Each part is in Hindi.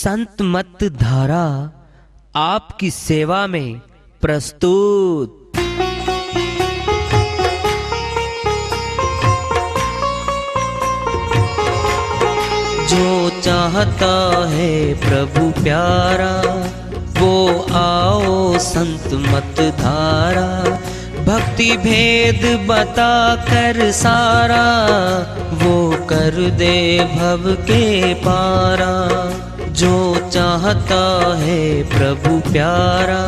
संत मत धारा आपकी सेवा में प्रस्तुत। जो चाहता है प्रभु प्यारा वो आओ संत मत धारा, भक्ति भेद बता कर सारा वो कर दे भव के पारा। जो चाहता है प्रभु प्यारा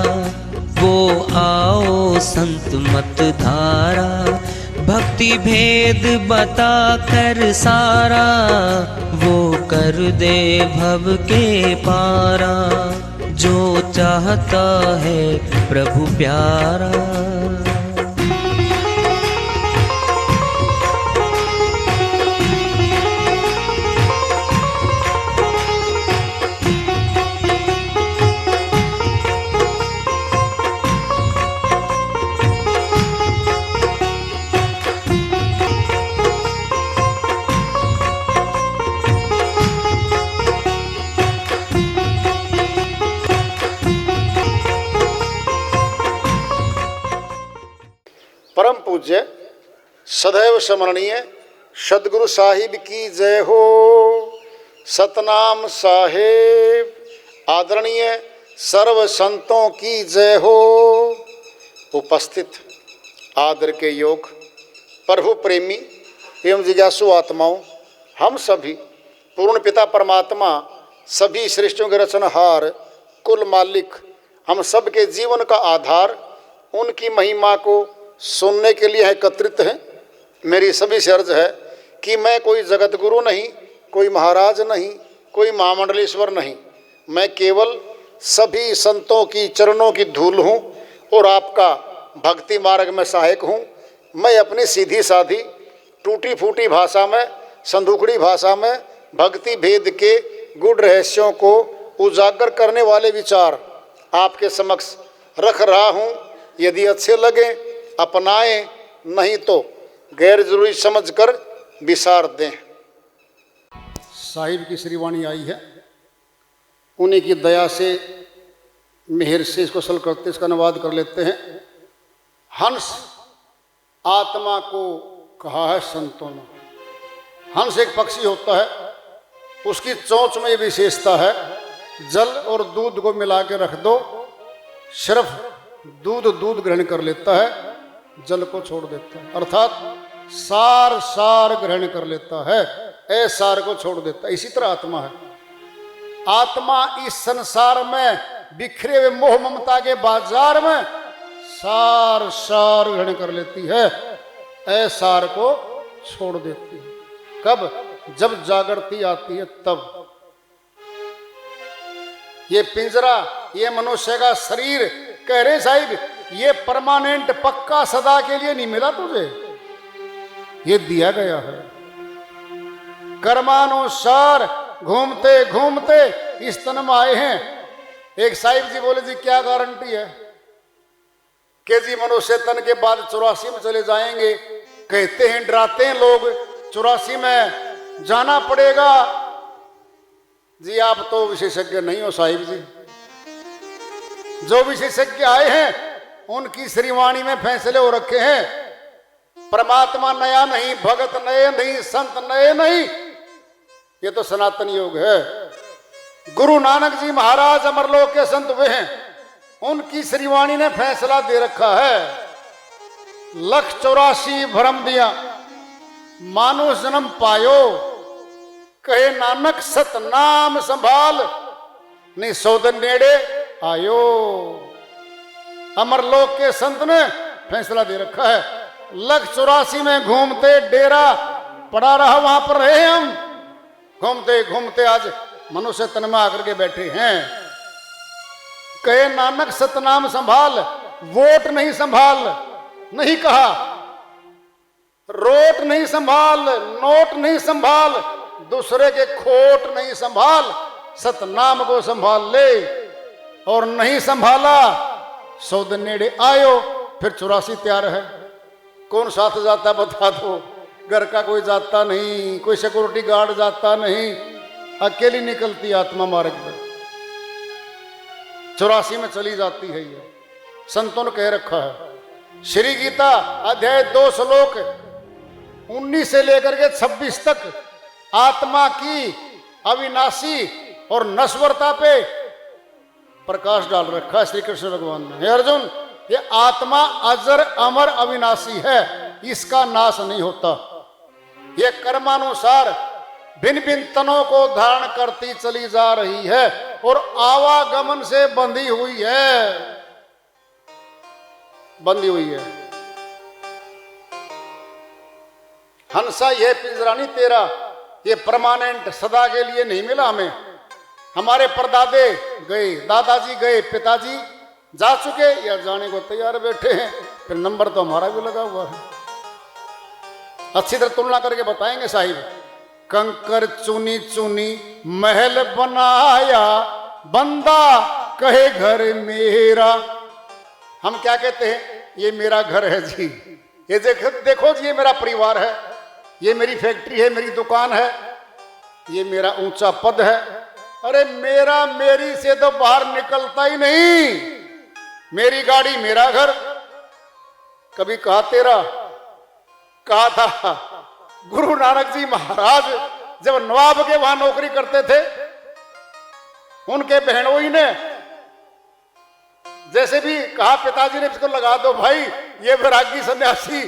वो आओ संत मत धारा, भक्ति भेद बता कर सारा वो कर दे भव के पारा। जो चाहता है प्रभु प्यारा। परम पूज्य सदैव स्मरणीय सदगुरु साहिब की जय हो। सतनाम साहेब आदरणीय सर्व संतों की जय हो। उपस्थित आदर के योग प्रभु प्रेमी एवं जिज्ञासु आत्माओं, हम सभी पूर्ण पिता परमात्मा सभी सृष्टियों के रचनहार कुल मालिक हम सब के जीवन का आधार उनकी महिमा को सुनने के लिए एकत्रित हैं। मेरी सभी से अर्ज है कि मैं कोई जगत गुरु नहीं, कोई महाराज नहीं, कोई महामंडलेश्वर नहीं, मैं केवल सभी संतों की चरणों की धूल हूँ और आपका भक्ति मार्ग में सहायक हूँ। मैं अपनी सीधी साधी टूटी फूटी भाषा में, संदूकड़ी भाषा में भक्ति भेद के गुड़ रहस्यों को उजागर करने वाले विचार आपके समक्ष रख रहा हूँ। यदि अच्छे लगे अपनाएं, नहीं तो गैर जरूरी समझकर विसार दें। साहिब की श्रीवाणी आई है, उन्हीं की दया से मेहर से इसको सल करते इसका अनुवाद कर लेते हैं। हंस आत्मा को कहा है संतों ने। हंस एक पक्षी होता है, उसकी चोंच में ये विशेषता है, जल और दूध को मिला के रख दो, सिर्फ दूध ग्रहण कर लेता है, जल को छोड़ देता है, अर्थात सार ग्रहण कर लेता है, असार को छोड़ देता है। इसी तरह आत्मा है। आत्मा इस संसार में बिखरे हुए मोह ममता के बाजार में सार ग्रहण कर लेती है, असार को छोड़ देती है। कब? जब जागृति आती है तब। ये पिंजरा, ये मनुष्य का शरीर, कह रहे साहिब ये परमानेंट पक्का सदा के लिए नहीं मिला तुझे, ये दिया गया है। कर्मानुसार घूमते घूमते इस तन में आए हैं। एक साहिब जी बोले जी क्या गारंटी है कि जी मनुष्य तन के बाद 84 में चले जाएंगे। कहते हैं, डराते हैं लोग 84 में जाना पड़ेगा। जी आप तो विशेषज्ञ नहीं हो साहिब जी। जो विशेषज्ञ आए हैं उनकी श्रीवाणी में फैसले हो रखे हैं। परमात्मा नया नहीं, भगत नए नहीं, संत नए नहीं, ये तो सनातन योग है। गुरु नानक जी महाराज अमरलोक के संत वे हैं, उनकी श्रीवाणी ने फैसला दे रखा है। 184 भरम दिया मानुष जन्म पायो, कहे नानक सतनाम संभाल, नहीं सौदन नेड़े आयो। अमरलोक के संत ने फैसला दे रखा है। 184 में घूमते डेरा पड़ा रहा, वहां पर रहे हम, घूमते घूमते आज मनुष्य तन में आकर के बैठे हैं। कहे नानक सतनाम संभाल, वोट नहीं संभाल, नहीं कहा रोट नहीं संभाल, नोट नहीं संभाल, दूसरे के खोट नहीं संभाल, सतनाम को संभाल ले। और नहीं संभाला सौदन नेड़े आयो, फिर 84 तैयार है। कौन साथ जाता बता दो। घर का कोई जाता नहीं, कोई सिक्योरिटी गार्ड जाता नहीं, अकेली निकलती आत्मा मार्ग पर। 84 में चली जाती है। ये संतों ने कह रखा है। श्री गीता अध्याय 2 श्लोक 19 से लेकर के 26 तक आत्मा की अविनाशी और नश्वरता पे प्रकाश डाल रखा है श्री कृष्ण भगवान ने। हे अर्जुन, ये आत्मा अजर अमर अविनाशी है, इसका नाश नहीं होता। ये कर्मानुसार भिन्न भिन्न तनों को धारण करती चली जा रही है और आवागमन से बंधी हुई है, बंधी हुई है। हंसा यह पिंजरा नहीं तेरा, ये परमानेंट सदा के लिए नहीं मिला हमें। हमारे परदादे गए, दादाजी गए, पिताजी जा चुके या जाने को तैयार बैठे हैं, फिर नंबर तो हमारा भी लगा हुआ है। अच्छी तरह तुलना करके बताएंगे साहिब। कंकर चुनी चुनी महल बनाया, बंदा कहे घर मेरा। हम क्या कहते हैं? ये मेरा घर है जी, ये देखो जी, ये मेरा परिवार है, ये मेरी फैक्ट्री है, मेरी दुकान है, ये मेरा ऊंचा पद है। अरे मेरा मेरी से तो बाहर निकलता ही नहीं। मेरी गाड़ी मेरा घर। कभी कहा तेरा, कहा था गुरु नानक जी महाराज जब नवाब के वहां नौकरी करते थे, उनके बहनोई ने जैसे भी कहा, पिताजी ने इसको लगा दो भाई, ये वैरागी सन्यासी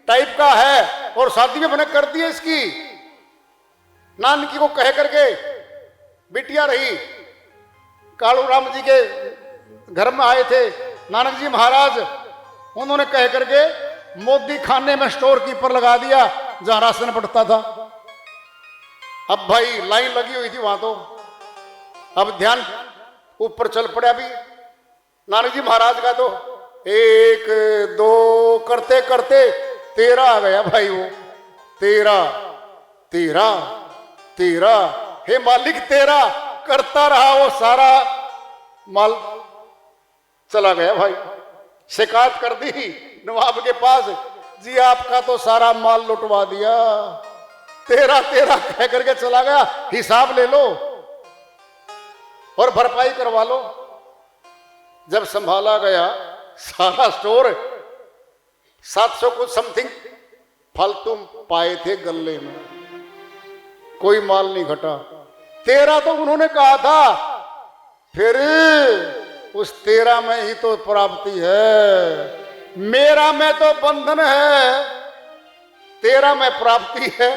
टाइप का है और शादी में मैंने कर दी है इसकी। नानकी को कह करके बिटिया रही। कालू राम जी के घर में आए थे नानक जी महाराज, उन्होंने कह करके मोदी खाने में स्टोर कीपर लगा दिया जहां राशन पड़ता था। अब भाई लाइन लगी हुई थी वहां तो। अब ध्यान ऊपर चल पड़े। अभी नानक जी महाराज का तो 1 2 करते करते 13 आ गया भाई। वो 13 हे मालिक 13 करता रहा, वो सारा माल चला गया भाई। शिकायत कर दी नवाब के पास, जी आपका तो सारा माल लुटवा दिया। 13 कह करके चला गया, हिसाब ले लो और भरपाई करवा लो। जब संभाला गया सारा स्टोर 700 कुछ समथिंग फालतू पाए थे गल्ले में, कोई माल नहीं घटा। 13 तो उन्होंने कहा था, फिर उस 13 में ही तो प्राप्ति है। मेरा में तो बंधन है, 13 में प्राप्ति है।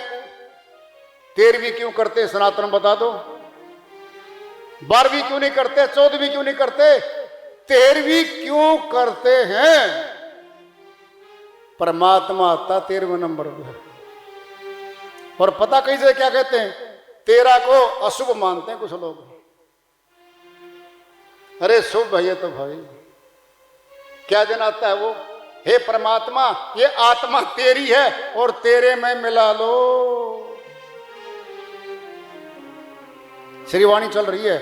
13वीं क्यों करते सनातन बता दो? 12वीं क्यों नहीं करते? 14वीं क्यों नहीं करते? 13वीं क्यों करते हैं? परमात्मा आता 13वें नंबर पर। और पता कहीं से क्या कहते हैं? 13 को अशुभ मानते हैं कुछ लोग। अरे शुभ है ये तो भाई, क्या दिन आता है वो? हे परमात्मा, ये आत्मा तेरी है और तेरे में मिला लो। श्रीवाणी चल रही है,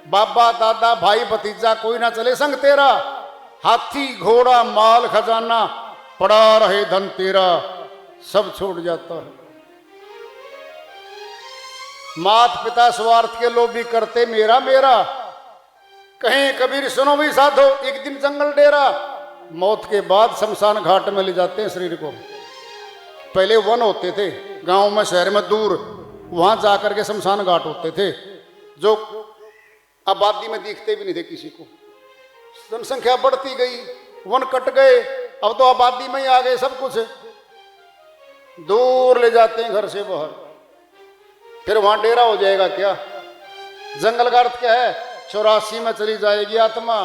बाबा दादा भाई भतीजा कोई ना चले संग तेरा। हाथी घोड़ा माल खजाना पड़ा रहे धन तेरा, सब छूट जाता है। मात पिता स्वार्थ के लोग भी करते मेरा मेरा। कहीं कबीर सुनो भी साधो, एक दिन जंगल डेरा। मौत के बाद शमशान घाट में ले जाते हैं शरीर को। पहले वन होते थे गांव में, शहर में दूर, वहां जाकर के शमशान घाट होते थे जो आबादी में दिखते भी नहीं थे किसी को। जनसंख्या बढ़ती गई, वन कट गए, अब तो आबादी में ही आ गए सब कुछ। दूर ले जाते हैं घर से बाहर, फिर वहां डेरा हो जाएगा क्या? जंगल का अर्थ क्या है? 84 में चली जाएगी आत्मा।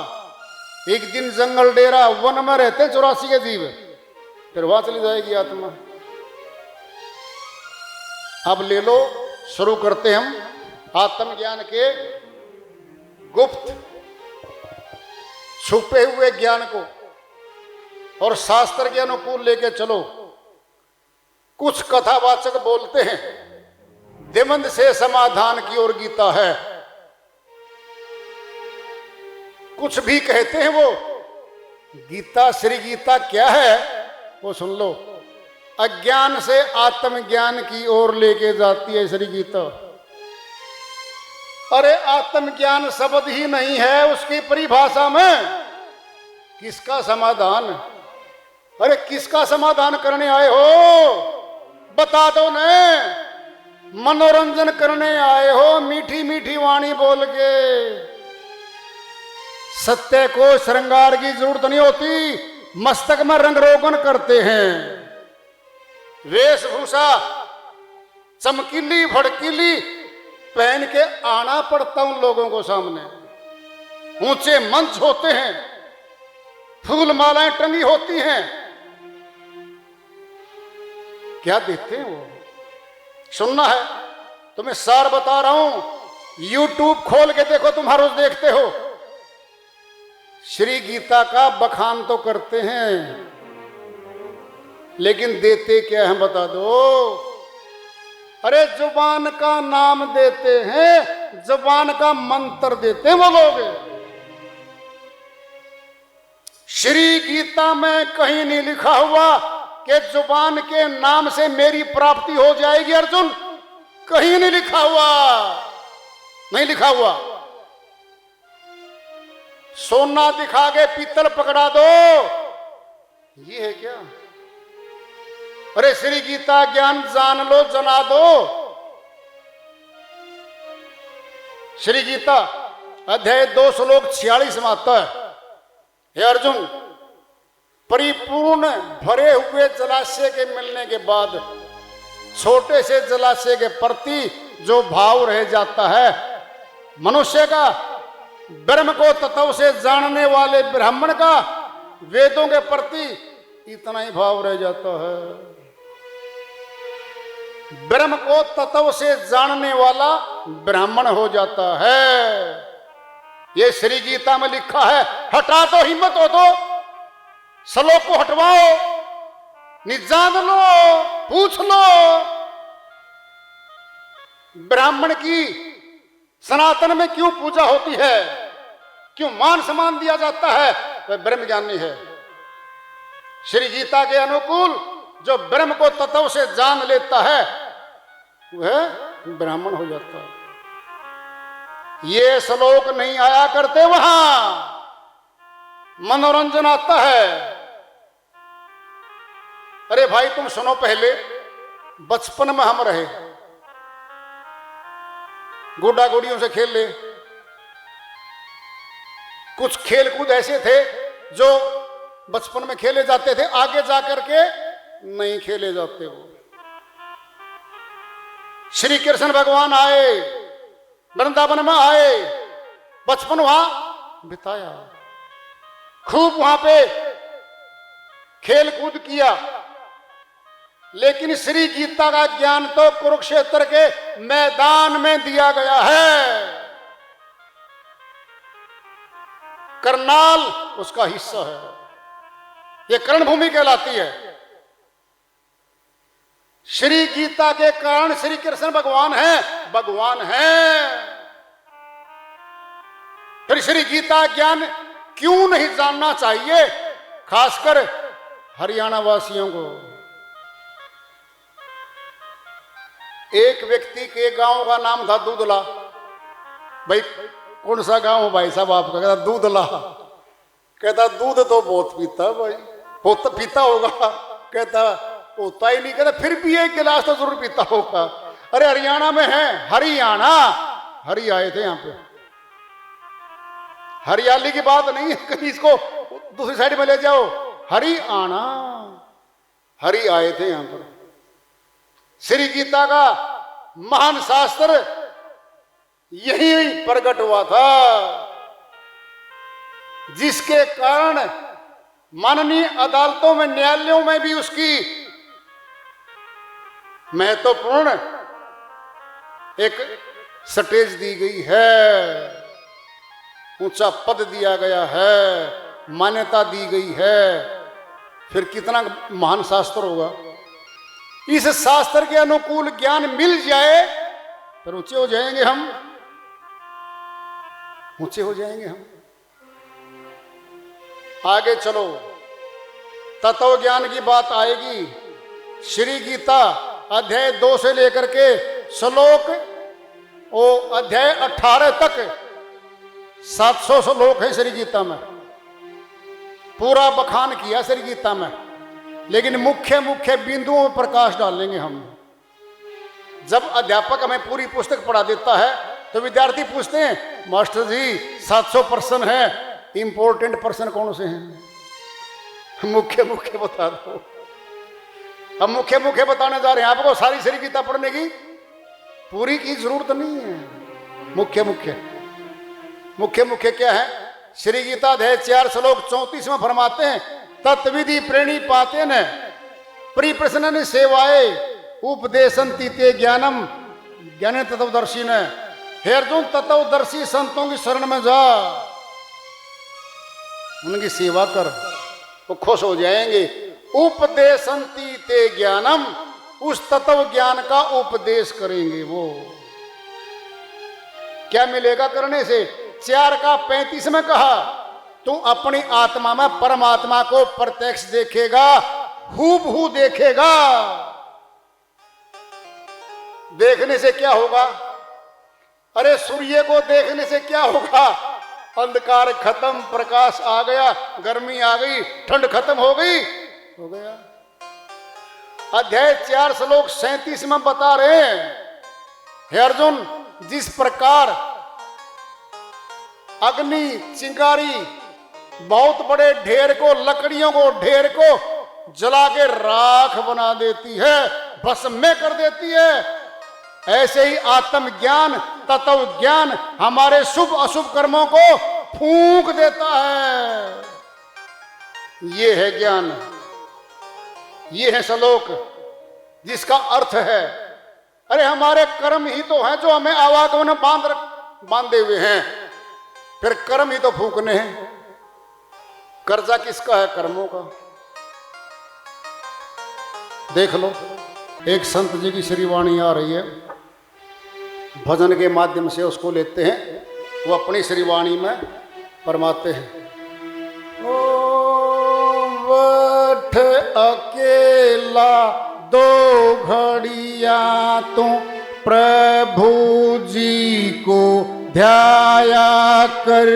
एक दिन जंगल डेरा, वन में रहते हैं 84 के जीव, फिर वहां चली जाएगी आत्मा। अब ले लो, शुरू करते हम आत्मज्ञान के गुप्त छुपे हुए ज्ञान को, और शास्त्र के अनुकूल लेके चलो। कुछ कथावाचक बोलते हैं दिमंद से समाधान की ओर गीता है, कुछ भी कहते हैं वो गीता। श्री गीता क्या है वो सुन लो। अज्ञान से आत्मज्ञान की ओर लेके जाती है श्री गीता। अरे आत्मज्ञान शब्द ही नहीं है उसकी परिभाषा में, किसका समाधान? अरे किसका समाधान करने आए हो? बता दो न। मनोरंजन करने आए हो मीठी मीठी वाणी बोल के। सत्य को श्रृंगार की जरूरत नहीं होती, मस्तक में रंग रोगन करते हैं। वेशभूषा चमकीली भड़कीली पहन के आना पड़ता उन लोगों को सामने। ऊंचे मंच होते हैं, फूल मालाएं टंगी होती हैं, क्या देखते हैं वो? सुनना है तुम्हें सार बता रहा हूं, यूट्यूब खोल के देखो, तुम हर रोज देखते हो। श्री गीता का बखान तो करते हैं, लेकिन देते क्या है बता दो? अरे जुबान का नाम देते हैं, जुबान का मंत्र देते हैं वो लोग। श्री गीता में कहीं नहीं लिखा हुआ कि जुबान के नाम से मेरी प्राप्ति हो जाएगी अर्जुन, कहीं नहीं लिखा हुआ, नहीं लिखा हुआ। सोना दिखा के पीतल पकड़ा दो, ये है क्या? अरे श्री गीता ज्ञान जान लो, जना दो। श्री गीता अध्याय 2 श्लोक 46 में आता है, हे अर्जुन, परिपूर्ण भरे हुए जलाशय के मिलने के बाद छोटे से जलाशय के प्रति जो भाव रह जाता है मनुष्य का, ब्रह्म को तत्व से जानने वाले ब्राह्मण का वेदों के प्रति इतना ही भाव रह जाता है। ब्रह्म को तत्व से जानने वाला ब्राह्मण हो जाता है। ये श्री गीता में लिखा है। हटा दो, हिम्मत हो तो श्लोक को हटवाओ, निजान लो, पूछ लो। ब्राह्मण की सनातन में क्यों पूजा होती है, क्यों मान सम्मान दिया जाता है? वह ब्रह्म ज्ञानी है। श्री गीता के अनुकूल जो ब्रह्म को तत्व से जान लेता है वह ब्राह्मण हो जाता है। ये श्लोक नहीं आया करते वहां, मनोरंजन आता है। अरे भाई तुम सुनो, पहले बचपन में हम रहे, गुड्डा गुड़ियों से खेल ले। कुछ खेल कूद ऐसे थे जो बचपन में खेले जाते थे, आगे जाकर के नहीं खेले जाते। वो श्री कृष्ण भगवान आए, वृंदावन में आए, बचपन वहां बिताया, खूब वहां पे खेल कूद किया। लेकिन श्री गीता का ज्ञान तो कुरुक्षेत्र के मैदान में दिया गया है। करनाल उसका हिस्सा है, यह कर्णभूमि कहलाती है। श्री गीता के कारण श्री कृष्ण भगवान हैं, भगवान हैं। फिर श्री गीता ज्ञान क्यों नहीं जानना चाहिए, खासकर हरियाणा वासियों को? एक व्यक्ति के गांव का नाम था दूधला। भाई कौन सा गांव है भाई साहब आपका? कहता दूधला। कहता दूध तो बहुत पीता भाई, बहुत पीता होगा। कहता होता ही नहीं। कहता फिर भी एक गिलास तो जरूर पीता होगा। अरे हरियाणा में है, हरियाणा, हरि आए थे यहाँ पे। हरियाली की बात नहीं है, कहीं इसको दूसरी साइड में ले जाओ। हरियाणा, हरि आए थे यहाँ पर। श्री गीता का महान शास्त्र यही प्रकट हुआ था, जिसके कारण माननीय अदालतों में, न्यायालयों में भी उसकी महत्वपूर्ण एक स्टेज दी गई है, ऊंचा पद दिया गया है, मान्यता दी गई है। फिर कितना महान शास्त्र होगा। इस शास्त्र के अनुकूल ज्ञान मिल जाए फिर ऊंचे हो जाएंगे हम, ऊंचे हो जाएंगे हम। आगे चलो, तत्व ज्ञान की बात आएगी। श्री गीता अध्याय 2 से लेकर के श्लोक वो अध्याय 18 तक 700 श्लोक है श्री गीता में, पूरा बखान किया श्री गीता में, लेकिन मुख्य मुख्य बिंदुओं में प्रकाश डालेंगे हम। जब अध्यापक हमें पूरी पुस्तक पढ़ा देता है तो विद्यार्थी पूछते हैं मास्टर जी 700 प्रश्न है, इंपॉर्टेंट प्रश्न कौन से हैं? मुख्य मुख्य बता दो। हम मुख्य मुख्य बताने जा रहे हैं आपको। सारी श्री गीता पढ़ने की पूरी की जरूरत नहीं है। मुख्य मुख्य मुख्य मुख्य क्या है? श्री गीता अध्याय 4 श्लोक 34 में फरमाते हैं तत्विधि प्रेणी पाते न परिप्रश्न सेवाए उपदेशंति ते ज्ञानम ज्ञान तत्वदर्शी ने। हे अर्जुन, तत्वदर्शी संतों की शरण में जा, उनकी सेवा कर, वो खुश हो जाएंगे। उपदेशंति ते ज्ञानम, उस तत्व ज्ञान का उपदेश करेंगे। वो क्या मिलेगा करने से? 4 का 35 में कहा तू अपनी आत्मा में परमात्मा को प्रत्यक्ष देखेगा, हूबहू देखेगा। देखने से क्या होगा? अरे सूर्य को देखने से क्या होगा? अंधकार खत्म, प्रकाश आ गया, गर्मी आ गई, ठंड खत्म हो गई, हो गया। अध्याय 4 श्लोक 37 में बता रहे हैं हे अर्जुन, जिस प्रकार अग्नि चिंगारी बहुत बड़े ढेर को, लकड़ियों को, ढेर को जला के राख बना देती है, भस्म कर देती है, ऐसे ही आत्मज्ञान, तत्व ज्ञान हमारे शुभ अशुभ कर्मों को फूंक देता है। ये है ज्ञान, ये है श्लोक जिसका अर्थ है अरे हमारे कर्म ही तो हैं जो हमें आवागमन बांधे हुए हैं, फिर कर्म ही तो फूंकने हैं। कर्जा किसका है? कर्मों का। देख लो, एक संत जी की श्री वाणी आ रही है, भजन के माध्यम से उसको लेते हैं, वो अपनी श्री वाणी में फरमाते हैं वठ अकेला 2 घड़िया तू प्रभु जी को ध्याया कर,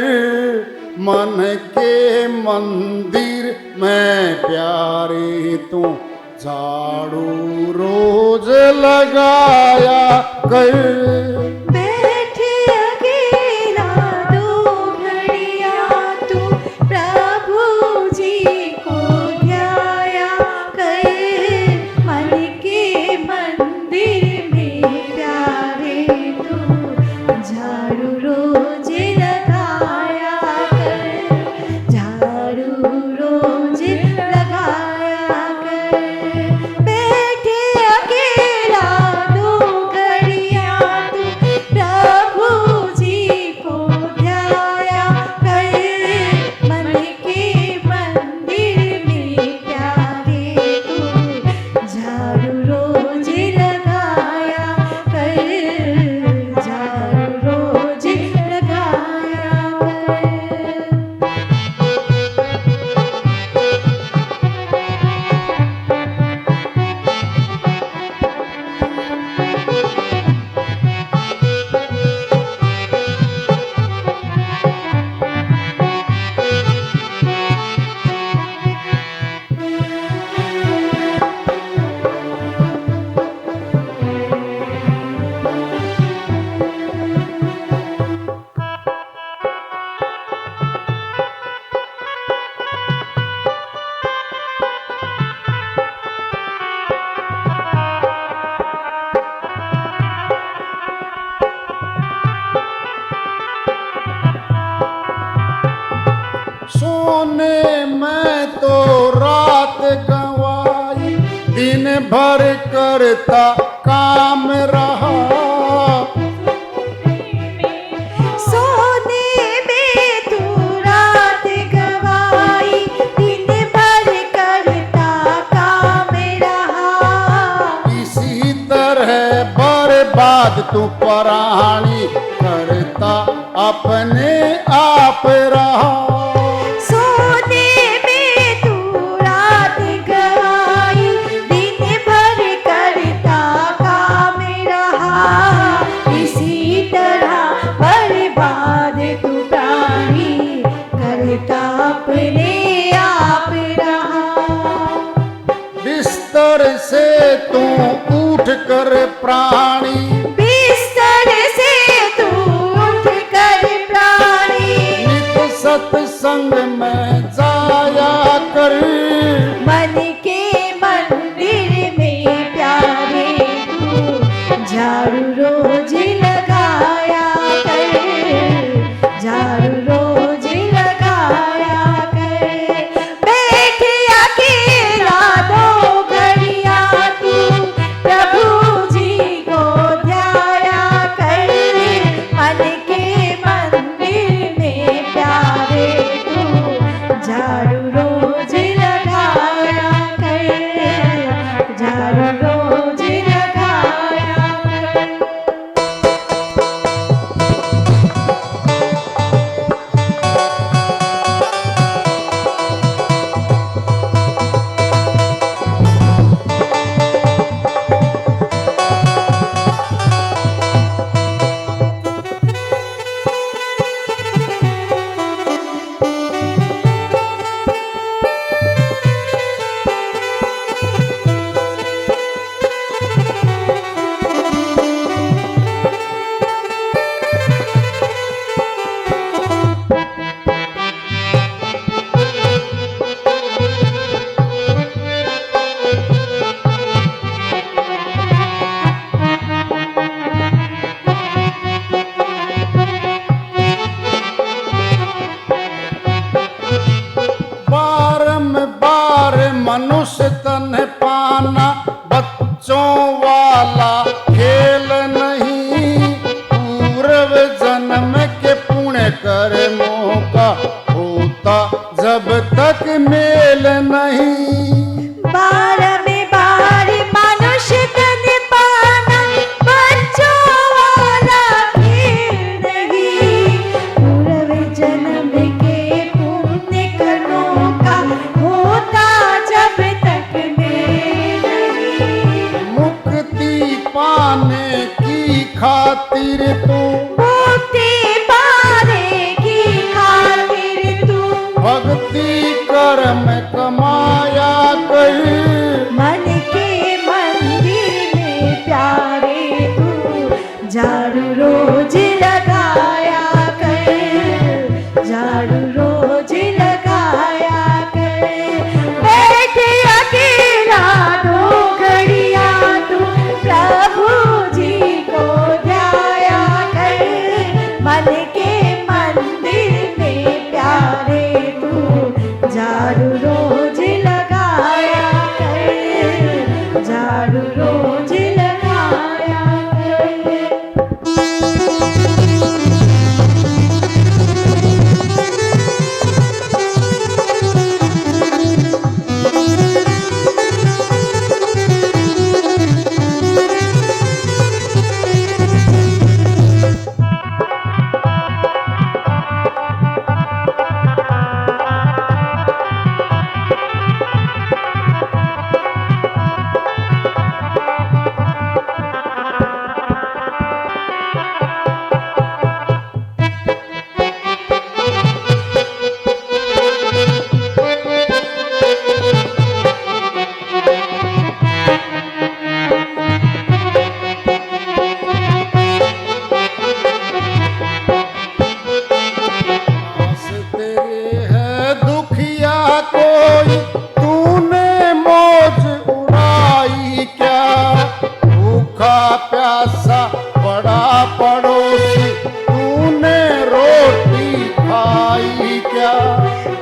मन के मंदिर में प्यारे तू झाड़ू रोज लगाया कर। बैठे अकेला 2 घड़िया तू प्रभु जी को ध्याया कर, मन के मंदिर में प्यारे तू झाड़ू रोज लगाया कर, झाड़ू रोज लगाया कर। बैठे अकेला 2 घड़िया तू प्रभु जी को ध्याया कर, मन के मंदिर में प्यारे तू झाड़ू रोज लगाया कर, झाड़ू रोज लगाया कर। सोने में तो रात गंवाई, दिन भर करता काम रहा। सोने में तू रात गवाई, दिन भर करता काम रहा। इसी तरह बर्बाद तू प्राणी करता अपने आप रहा। सोने में तू रात गवाई, दिन भर करता काम रहा। इसी प्राणी, बिस्तर से तू उठ कर प्राणी, नित सत्संग में जाया कर, मन के मंदिर में प्यारे तू झाड़ू रोज लगाया कर, झाड़ू रोज लगाया कर। बैठ अकेला दो घड़िया तू प्रभु जी को ध्याया कर, मन के मंदिर में प्यारे तू झाड़ू रोज लगाया कर, झाड़ू रोज लगाया कर। बारंबार मनुष्य तन पाना बच्चों वाला खेल नहीं, पूर्व जन्म के पुण्य कर्मों का होता जब तक मेल नहीं। बार में बार मनुष्य तन पाना बच्चों वाला खेल नहीं, पूर्व जन्म के पुण्य कर्मों का होता जब तक मेल नहीं। मुक्ति पाने की खातिर तू, मुक्ति पाने की खातिर तू भक्ति कर्म कमाया कर, मन के मंदिर में प्यारे तू झाड़ू रोज लगाया कर, झाड़ू रोज लगाया कर। बैठ अकेला दो घड़िया तू प्रभु जी को ध्याया कर, मन के मंदिर में प्यारे तू झाड़ू रोज लगाया कर, झाड़ू रोज लगाया कर। आस तेरे है दुखिया कोई, तूने मौज उड़ाई क्या, भूखा प्यासा बड़ा पड़ोसी, तूने रोटी खाई क्या।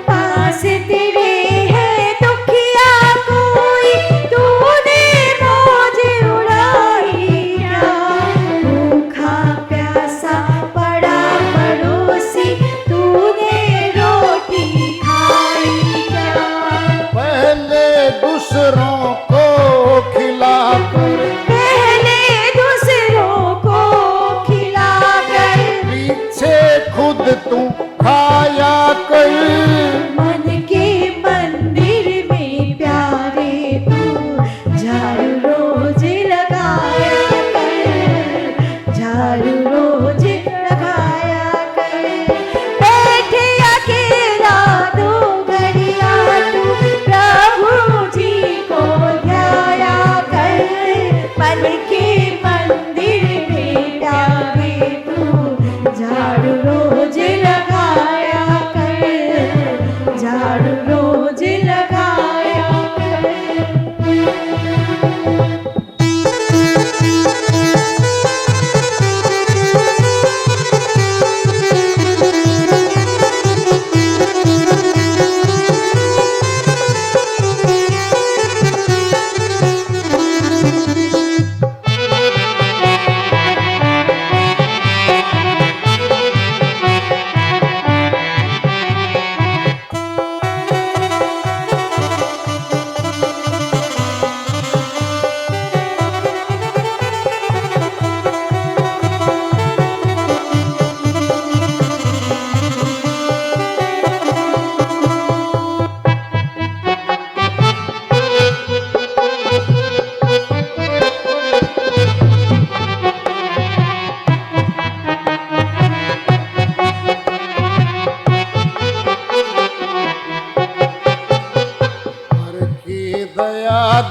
पास तेरे है दुखिया कोई, तूने मौज उड़ाई क्या, भूखा प्यासा पड़ा पड़ोसी, तूने रोटी खाई क्या। पहले दूसरों को खिलाकर, पहले दूसरों को खिलाकर, पीछे खुद तू खाया कर, मन के मंदिर में प्यारे तू झाड़ू रोज लगाया कर, झाड़ू रोज लगाया कर। बैठ अकेला दो घड़िया तू प्रभु जी को ध्याया कर, मन के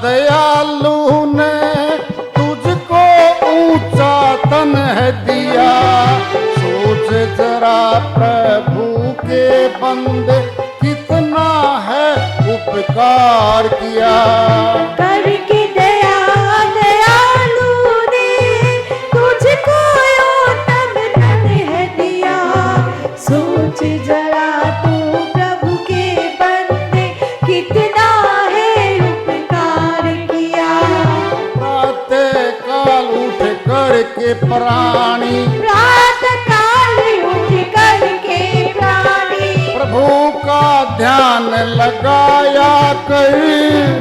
दयालु ने तुझको ऊंचा तन है दिया। सोच जरा प्रभु के बंदे कितना है उपकार किया। करके दया दयालु ने तुझको उत्तम धन है दिया। सोच जरा तू प्रभु के बंदे कितना है उपकार किया। प्रातः काल उठ करके प्राणी प्रातः काल उठ करके प्राणी प्रभु का ध्यान लगाया कर।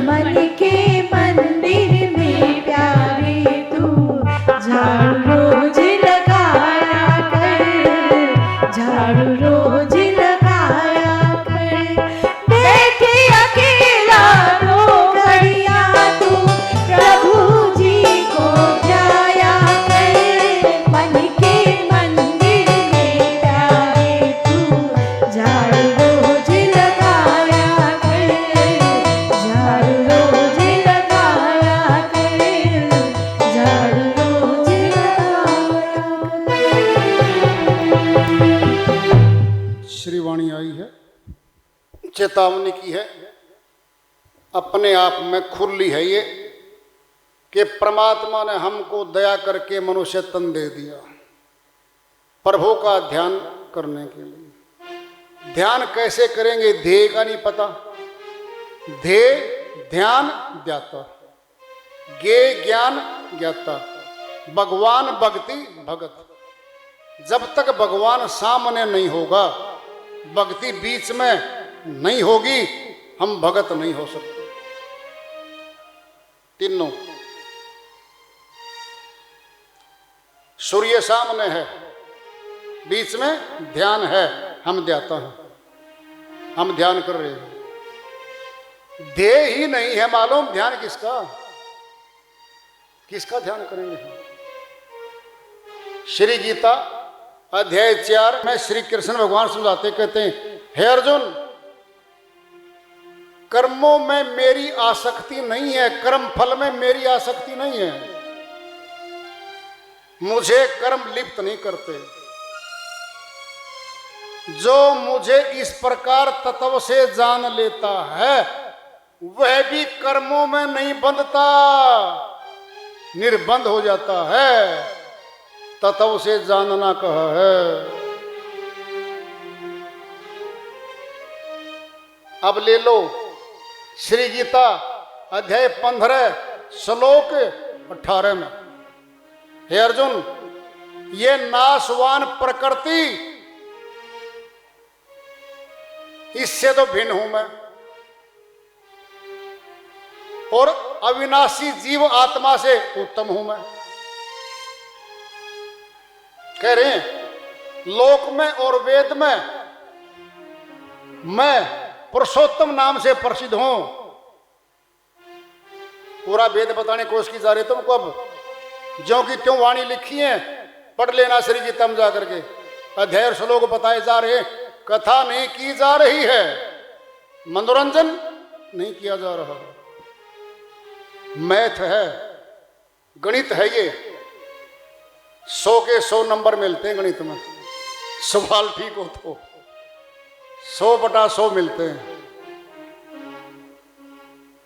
मन के मंदिर में प्यारे तू झाड़ू रोज लगाया कर। झाड़ू रोज लगाया कर। बैठे अकेला दो घड़िया तू प्रभु जी को ध्याया कर। मन के मंदिर में प्यारे तू झाड़ू रोज लगाया कर। झाड़ू रोज लगाया कर। झाड़ू रोज लगाया कर। श्री वाणी आई है, चेतावनी की है, अपने आप में खुली है ये कि परमात्मा ने हमको दया करके मनुष्य तन दे दिया प्रभु का ध्यान करने के लिए। ध्यान कैसे करेंगे, ध्येय का नहीं पता। ध्येय ध्यान ज्ञाता, ज्ञे ज्ञान ज्ञाता, भगवान भक्ति भगत। जब तक भगवान सामने नहीं होगा, भक्ति बीच में नहीं होगी, हम भगत नहीं हो सकते। तीनों सूर्य सामने है, बीच में ध्यान है, हम ध्याता हैं, हम ध्यान कर रहे हैं। ध्येय ही नहीं है मालूम, ध्यान किसका, किसका ध्यान करेंगे हम। श्री गीता अध्याय 4 में श्री कृष्ण भगवान समझाते कहते हैं, हे अर्जुन, कर्मों में मेरी आसक्ति नहीं है, कर्म फल में मेरी आसक्ति नहीं है, मुझे कर्म लिप्त नहीं करते। जो मुझे इस प्रकार तत्व से जान लेता है वह भी कर्मों में नहीं बंधता, निर्बंध हो जाता है। तत्व से जानना कहा है। अब ले लो श्री गीता अध्याय 15 श्लोक 18 में, हे अर्जुन, ये नाशवान प्रकृति, इससे तो भिन्न हूं मैं, और अविनाशी जीव आत्मा से उत्तम हूं मैं। कह रहे हैं लोक में और वेद में मैं पुरुषोत्तम नाम से प्रसिद्ध हूं। पूरा वेद बताने की कोशिश की जा रही है तुमको। अब ज्यों की त्यों वाणी लिखी है, पढ़ लेना श्री गीता में जाकर के। अध्याय और श्लोक बताए जा रहे, कथा नहीं की जा रही है, मनोरंजन नहीं किया जा रहा। मैथ है, गणित है, ये 100 के 100 नंबर मिलते हैं गणित में। सवाल ठीक हो तो 100/100 मिलते हैं।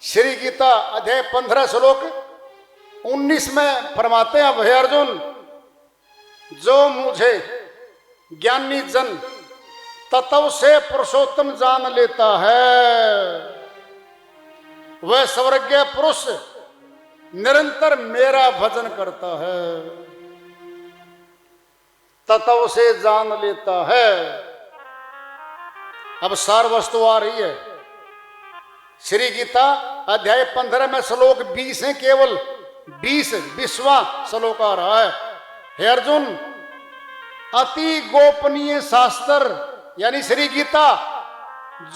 श्री गीता अध्याय 15 श्लोक 19 में फरमाते हैं, हे अर्जुन, जो मुझे ज्ञानी जन तत्व से पुरुषोत्तम जान लेता है वह स्वर्गीय पुरुष निरंतर मेरा भजन करता है। तत्व से जान लेता है। अब सार वस्तु आ रही है। श्री गीता अध्याय 15 में श्लोक 20 है, केवल 20वां श्लोक आ रहा है। हे अर्जुन, अति गोपनीय शास्त्र यानी श्री गीता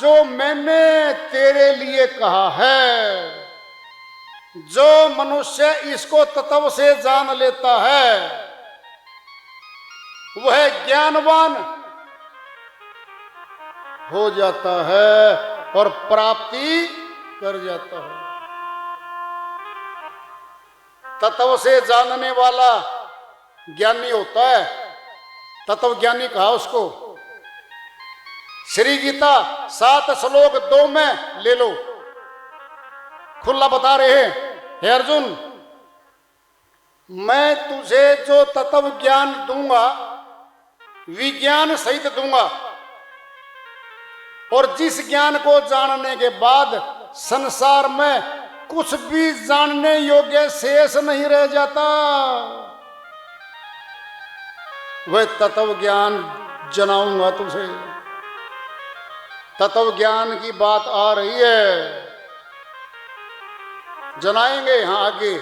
जो मैंने तेरे लिए कहा है, जो मनुष्य इसको तत्व से जान लेता है वह ज्ञानवान हो जाता है और प्राप्ति कर जाता है। तत्व से जानने वाला ज्ञानी होता है, तत्व ज्ञानी कहा उसको। श्री गीता 7 श्लोक 2 में ले लो, खुला बता रहे हैं, हे अर्जुन मैं तुझे जो तत्व ज्ञान दूंगा विज्ञान सहित दूंगा, और जिस ज्ञान को जानने के बाद संसार में कुछ भी जानने योग्य शेष नहीं रह जाता, वह तत्व ज्ञान जनाऊंगा तुझे। तत्व ज्ञान की बात आ रही है, जनाएंगे यहां आगे।